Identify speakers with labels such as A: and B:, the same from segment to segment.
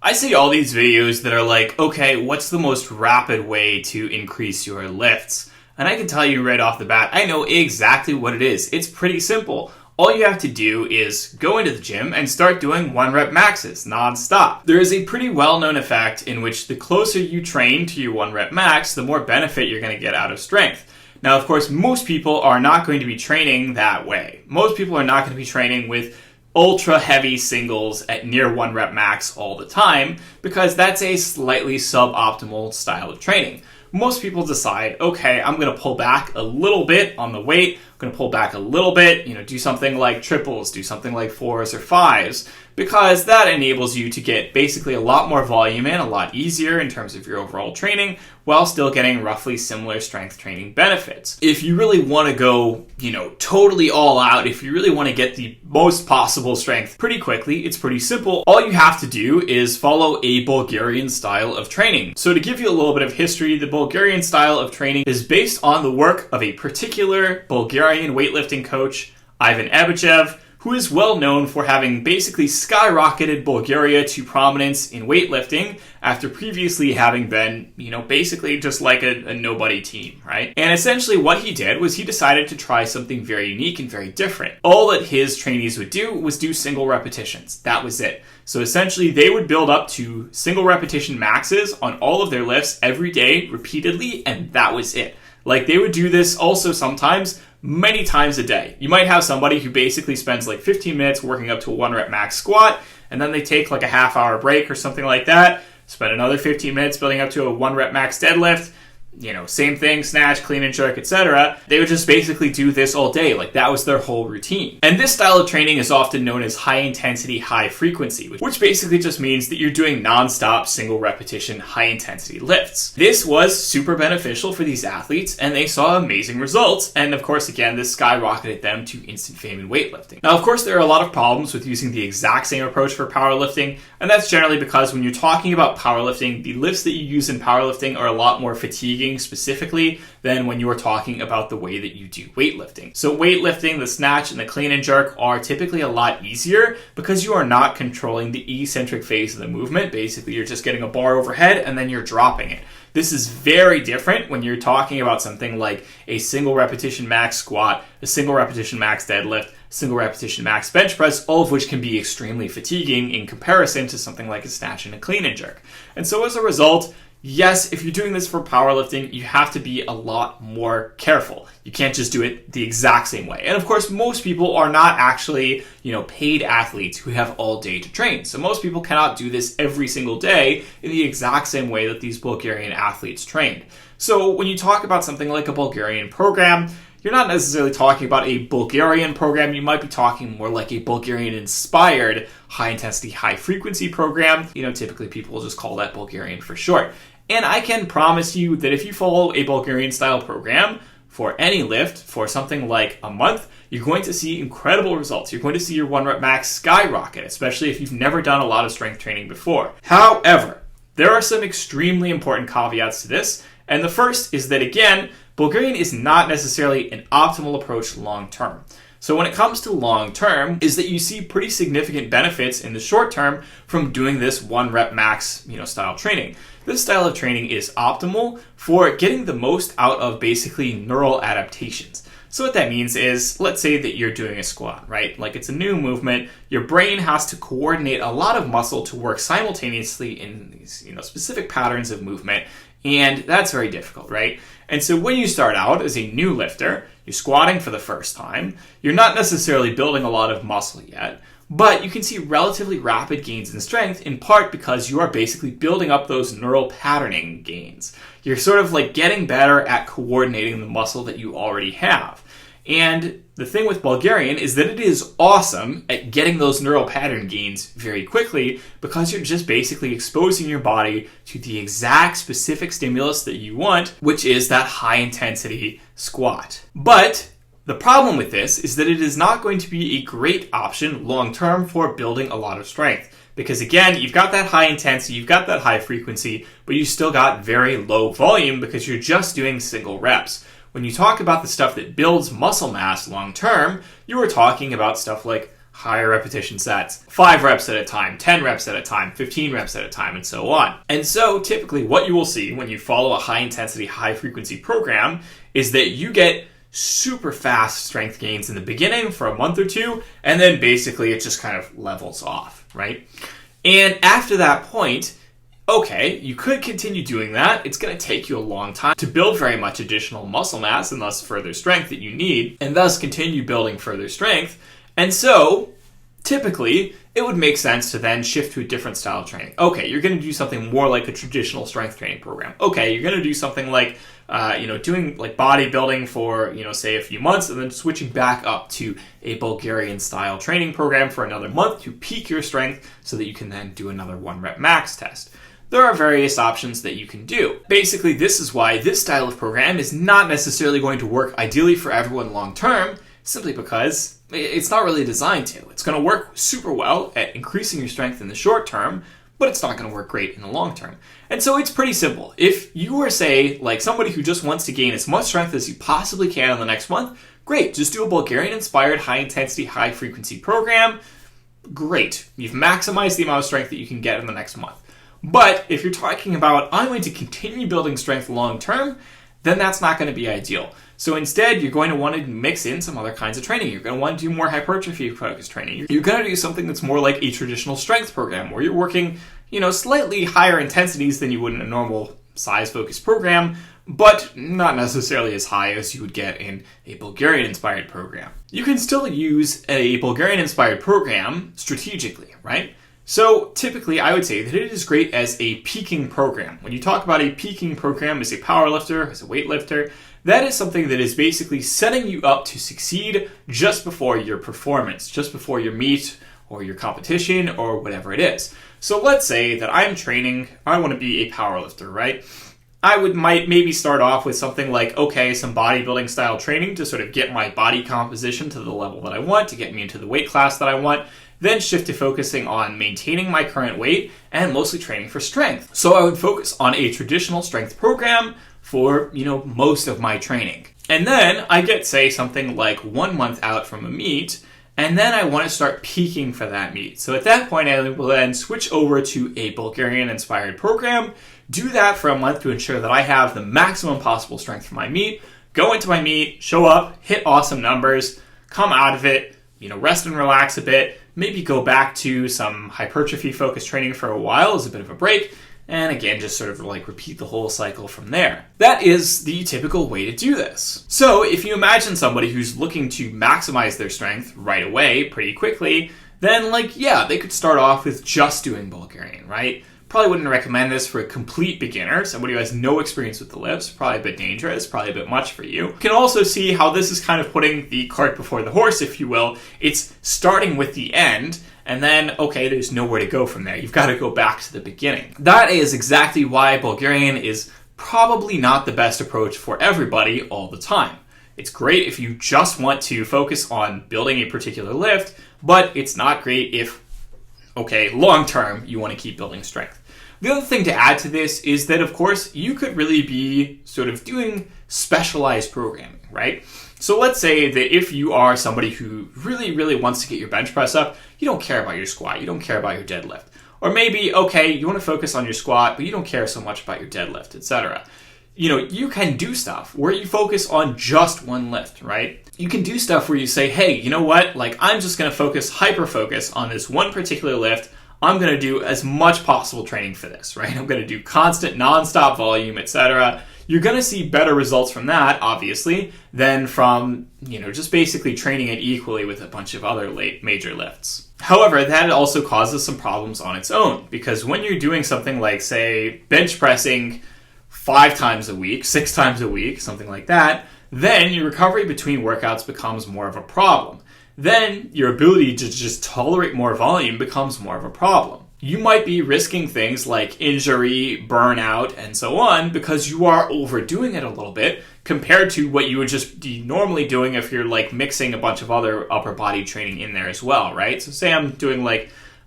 A: I see all these videos that are like, okay, what's the most rapid way to increase your lifts? And I can tell you right off the bat, I know exactly what it is. It's pretty simple. All you have to do is go into the gym and start doing 1 rep maxes non-stop. There is a pretty well-known effect in which the closer you train to your 1 rep max, the more benefit you're going to get out of strength. Now, of course, most people are not going to be training that way. Most people are not going to be training with ultra heavy singles at near 1 rep max all the time because that's a slightly suboptimal style of training. Most people decide, okay, I'm going to pull back a little bit on the weight. I'm going to pull back a little bit, do something like triples, do something like 4s or 5s, because that enables you to get basically a lot more volume in, a lot easier in terms of your overall training, while still getting roughly similar strength training benefits. If you really want to go, totally all out, if you really want to get the most possible strength pretty quickly, it's pretty simple. All you have to do is follow a Bulgarian style of training. So to give you a little bit of history, the Bulgarian style of training is based on the work of a particular Bulgarian weightlifting coach, Ivan Abachev, who is well known for having basically skyrocketed Bulgaria to prominence in weightlifting after previously having been, basically just like a nobody team, right? And essentially what he did was he decided to try something very unique and very different. All that his trainees would do was do single repetitions. That was it. So essentially they would build up to single repetition maxes on all of their lifts every day repeatedly, and that was it. Like they would do this also sometimes many times a day. You might have somebody who basically spends like 15 minutes working up to a 1 rep max squat, and then they take like a half-hour break or something like that, spend another 15 minutes building up to a 1 rep max deadlift, same thing, snatch, clean and jerk, etc. They would just basically do this all day. Like that was their whole routine. And this style of training is often known as high intensity, high frequency, which basically just means that you're doing non-stop single repetition, high intensity lifts. This was super beneficial for these athletes and they saw amazing results. And of course, again, this skyrocketed them to instant fame in weightlifting. Now, of course, there are a lot of problems with using the exact same approach for powerlifting. And that's generally because when you're talking about powerlifting, the lifts that you use in powerlifting are a lot more fatiguing specifically than when you are talking about the way that you do weightlifting. So weightlifting, the snatch, and the clean and jerk are typically a lot easier because you are not controlling the eccentric phase of the movement. Basically, you're just getting a bar overhead and then you're dropping it. This is very different when you're talking about something like a single repetition max squat, a single repetition max deadlift, single repetition max bench press, all of which can be extremely fatiguing in comparison to something like a snatch and a clean and jerk. And so as a result, yes, if you're doing this for powerlifting, you have to be a lot more careful. You can't just do it the exact same way. And of course, most people are not actually, paid athletes who have all day to train. So most people cannot do this every single day in the exact same way that these Bulgarian athletes trained. So when you talk about something like a Bulgarian program, you're not necessarily talking about a Bulgarian program. You might be talking more like a Bulgarian-inspired high-intensity, high-frequency program. Typically people will just call that Bulgarian for short. And I can promise you that if you follow a Bulgarian-style program for any lift for something like a month, you're going to see incredible results. You're going to see your 1 rep max skyrocket, especially if you've never done a lot of strength training before. However, there are some extremely important caveats to this. And the first is that, again, Bulgarian is not necessarily an optimal approach long-term. So when it comes to long-term, is that you see pretty significant benefits in the short term from doing this 1 rep max, style training. This style of training is optimal for getting the most out of basically neural adaptations. So what that means is, let's say that you're doing a squat, right? Like it's a new movement. Your brain has to coordinate a lot of muscle to work simultaneously in these, specific patterns of movement. And that's very difficult, right? And so when you start out as a new lifter, you're squatting for the first time, you're not necessarily building a lot of muscle yet, but you can see relatively rapid gains in strength in part because you are basically building up those neural patterning gains. You're sort of like getting better at coordinating the muscle that you already have. And the thing with Bulgarian is that it is awesome at getting those neural pattern gains very quickly because you're just basically exposing your body to the exact specific stimulus that you want, which is that high intensity squat. But the problem with this is that it is not going to be a great option long term for building a lot of strength. Because again, you've got that high intensity, you've got that high frequency, but you still got very low volume because you're just doing single reps. When you talk about the stuff that builds muscle mass long term, you are talking about stuff like higher repetition sets, 5 reps at a time, 10 reps at a time, 15 reps at a time, and so on. And so typically what you will see when you follow a high intensity, high frequency program is that you get super fast strength gains in the beginning for a month or two, and then basically it just kind of levels off, right? And after that point, okay, you could continue doing that. It's going to take you a long time to build very much additional muscle mass and thus further strength that you need, and thus continue building further strength. And so, typically, it would make sense to then shift to a different style of training. Okay, you're going to do something more like a traditional strength training program. Okay, you're going to do something like, doing like bodybuilding for, say a few months, and then switching back up to a Bulgarian style training program for another month to peak your strength so that you can then do another 1-rep max test. There are various options that you can do. Basically, this is why this style of program is not necessarily going to work ideally for everyone long term, simply because it's not really designed to. It's going to work super well at increasing your strength in the short term, but it's not going to work great in the long term. And so it's pretty simple. If you are, say, like somebody who just wants to gain as much strength as you possibly can in the next month, great. Just do a Bulgarian-inspired, high-intensity, high-frequency program. Great. You've maximized the amount of strength that you can get in the next month. But if you're talking about, I'm going to continue building strength long term, then that's not going to be ideal. So instead, you're going to want to mix in some other kinds of training. You're going to want to do more hypertrophy-focused training. You're going to do something that's more like a traditional strength program, where you're working, slightly higher intensities than you would in a normal size-focused program, but not necessarily as high as you would get in a Bulgarian-inspired program. You can still use a Bulgarian-inspired program strategically, right? So typically, I would say that it is great as a peaking program. When you talk about a peaking program as a powerlifter, as a weightlifter, that is something that is basically setting you up to succeed just before your performance, just before your meet or your competition or whatever it is. So let's say that I'm training, I want to be a powerlifter, right? I might maybe start off with something like, some bodybuilding style training to sort of get my body composition to the level that I want, to get me into the weight class that I want, then shift to focusing on maintaining my current weight and mostly training for strength. So I would focus on a traditional strength program for, most of my training. And then I get, say, something like 1 month out from a meet, and then I want to start peaking for that meet. So at that point, I will then switch over to a Bulgarian-inspired program, do that for a month to ensure that I have the maximum possible strength for my meet, go into my meet, show up, hit awesome numbers, come out of it, rest and relax a bit, maybe go back to some hypertrophy-focused training for a while as a bit of a break, and again, just sort of like repeat the whole cycle from there. That is the typical way to do this. So if you imagine somebody who's looking to maximize their strength right away, pretty quickly, then they could start off with just doing Bulgarian, right? Probably wouldn't recommend this for a complete beginner, somebody who has no experience with the lifts, probably a bit dangerous, probably a bit much for you. You can also see how this is kind of putting the cart before the horse, if you will. It's starting with the end, and then, there's nowhere to go from there. You've got to go back to the beginning. That is exactly why Bulgarian is probably not the best approach for everybody all the time. It's great if you just want to focus on building a particular lift, but it's not great if long term, you want to keep building strength. The other thing to add to this is that, of course, you could really be sort of doing specialized programming, right? So let's say that if you are somebody who really, really wants to get your bench press up, you don't care about your squat, you don't care about your deadlift. Or maybe, you want to focus on your squat, but you don't care so much about your deadlift, etc. You can do stuff where you focus on just one lift, right? You can do stuff where you say, hey, you know what? I'm just going to hyper-focus on this one particular lift. I'm going to do as much possible training for this, right? I'm going to do constant, non-stop volume, etc. You're going to see better results from that, obviously, than from, just basically training it equally with a bunch of other major lifts. However, that also causes some problems on its own, because when you're doing something like, say, bench pressing 5 times a week, 6 times a week, something like that, then your recovery between workouts becomes more of a problem. Then your ability to just tolerate more volume becomes more of a problem. You might be risking things like injury, burnout, and so on because you are overdoing it a little bit compared to what you would just be normally doing if you're mixing a bunch of other upper body training in there as well, right? So say I'm doing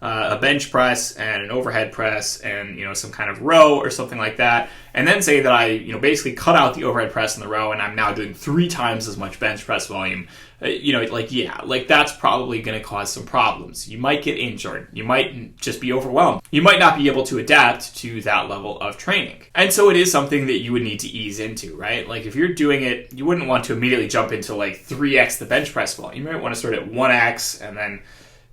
A: a bench press and an overhead press and, some kind of row or something like that. And then say that I, basically cut out the overhead press and the row and I'm now doing 3 times as much bench press volume. That's probably going to cause some problems. You might get injured. You might just be overwhelmed. You might not be able to adapt to that level of training. And so it is something that you would need to ease into, right? Like if you're doing it, you wouldn't want to immediately jump into 3x the bench press volume. You might want to start at 1x and then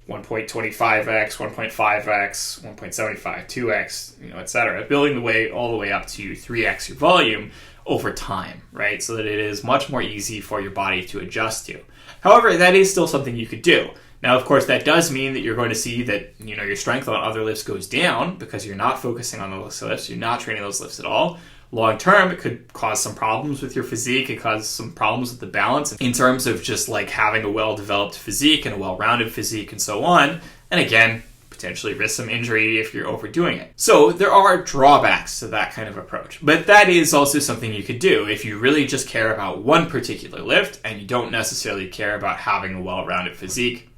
A: 1.25x, 1.5x, 1.75, 2x, etc. Building all the way up to 3x your volume over time, right? So that it is much more easy for your body to adjust to. However, that is still something you could do. Now, of course, that does mean that you're going to see that, your strength on other lifts goes down because you're not focusing on those lifts, you're not training those lifts at all. Long term, it could cause some problems with your physique. It causes some problems with the balance in terms of just having a well-developed physique and a well-rounded physique and so on. And again, potentially risk some injury if you're overdoing it. So there are drawbacks to that kind of approach. But that is also something you could do if you really just care about one particular lift and you don't necessarily care about having a well-rounded physique.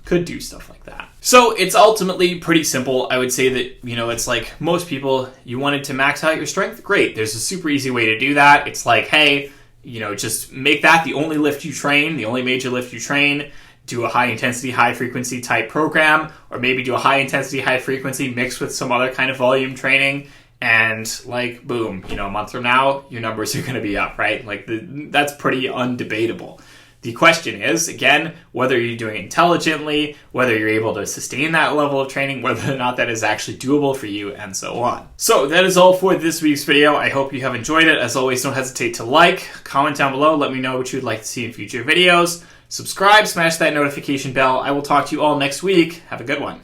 A: Could do stuff like that. So it's ultimately pretty simple. I would say that, it's like most people, you wanted to max out your strength. Great. There's a super easy way to do that. It's like, hey, just make that the only lift you train, the only major lift you train. Do a high intensity, high frequency type program, or maybe do a high intensity, high frequency mixed with some other kind of volume training. And boom, a month from now, your numbers are going to be up, right? That's pretty undebatable. The question is, again, whether you're doing it intelligently, whether you're able to sustain that level of training, whether or not that is actually doable for you, and so on. So that is all for this week's video. I hope you have enjoyed it. As always, don't hesitate to comment down below, let me know what you'd like to see in future videos. Subscribe, smash that notification bell. I will talk to you all next week. Have a good one.